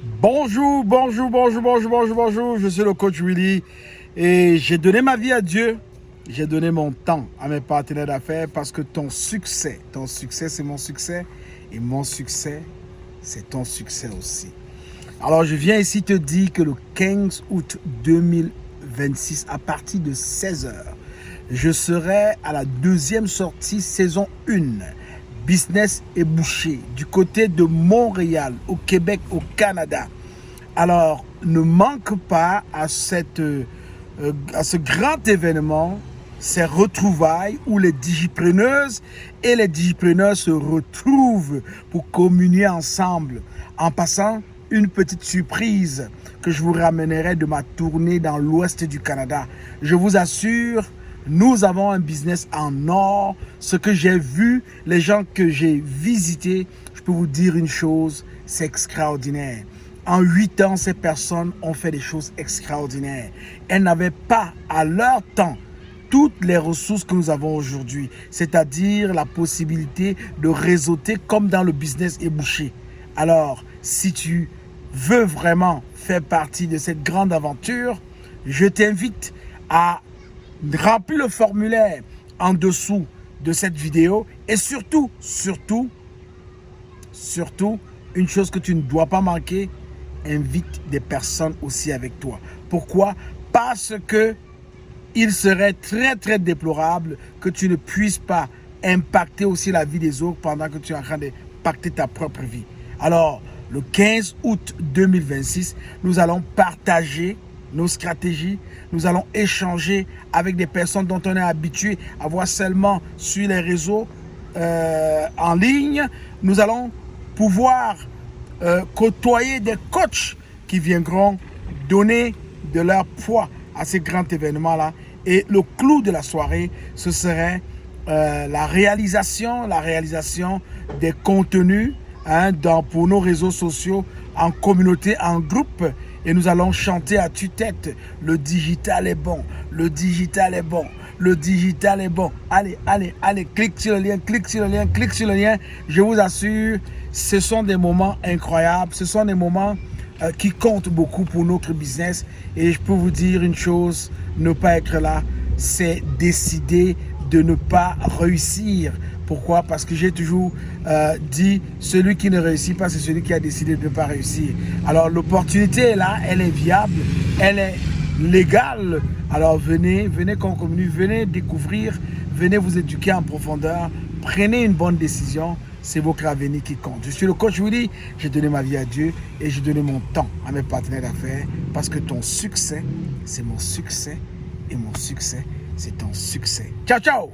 Bonjour. Je suis le coach Willy et j'ai donné ma vie à Dieu. J'ai donné mon temps à mes partenaires d'affaires parce que ton succès, c'est mon succès et mon succès, c'est ton succès aussi. Alors, je viens ici te dire que le 15 août 2026, à partir de 16h, je serai à la deuxième sortie saison 1. Business et boucher du côté de Montréal, au Québec, au Canada. Alors, ne manque pas à ce grand événement, ces retrouvailles où les digipreneuses et les digipreneurs se retrouvent pour communier ensemble. En passant, une petite surprise que je vous ramènerai de ma tournée dans l'ouest du Canada. Je vous assure, nous avons un business en or. Ce que j'ai vu, les gens que j'ai visités, je peux vous dire une chose, c'est extraordinaire. En 8 ans, ces personnes ont fait des choses extraordinaires. Elles n'avaient pas, à leur temps, toutes les ressources que nous avons aujourd'hui, c'est-à-dire la possibilité de réseauter comme dans le business ébouché. Alors, si tu veux vraiment faire partie de cette grande aventure, je t'invite à remplir le formulaire en dessous de cette vidéo et surtout, une chose que tu ne dois pas manquer, invite des personnes aussi avec toi. Pourquoi? Parce que il serait très déplorable que tu ne puisses pas impacter aussi la vie des autres pendant que tu es en train d'impacter ta propre vie. Alors, le 15 août 2026, nous allons partager nos stratégies, nous allons échanger avec des personnes dont on est habitué à voir seulement sur les réseaux en ligne. Nous allons pouvoir côtoyer des coachs qui viendront donner de leur poids à ces grands événements-là. Et le clou de la soirée, ce serait la réalisation des contenus pour nos réseaux sociaux, en communauté, en groupe. Et nous allons chanter à tue-tête. Le digital est bon, le digital est bon, le digital est bon. Allez, clique sur le lien. Je vous assure, ce sont des moments incroyables. Ce sont des moments qui comptent beaucoup pour notre business. Et je peux vous dire une chose, ne pas être là, c'est décider de ne pas réussir. Pourquoi? Parce que j'ai toujours dit, celui qui ne réussit pas, c'est celui qui a décidé de ne pas réussir. Alors l'opportunité est là, elle est viable, elle est légale. Alors venez qu'on communique, venez découvrir, venez vous éduquer en profondeur, prenez une bonne décision, c'est votre avenir qui compte. Je suis le coach Willy, j'ai donné ma vie à Dieu et j'ai donné mon temps à mes partenaires d'affaires parce que ton succès, c'est mon succès et mon succès, c'est ton succès. Ciao!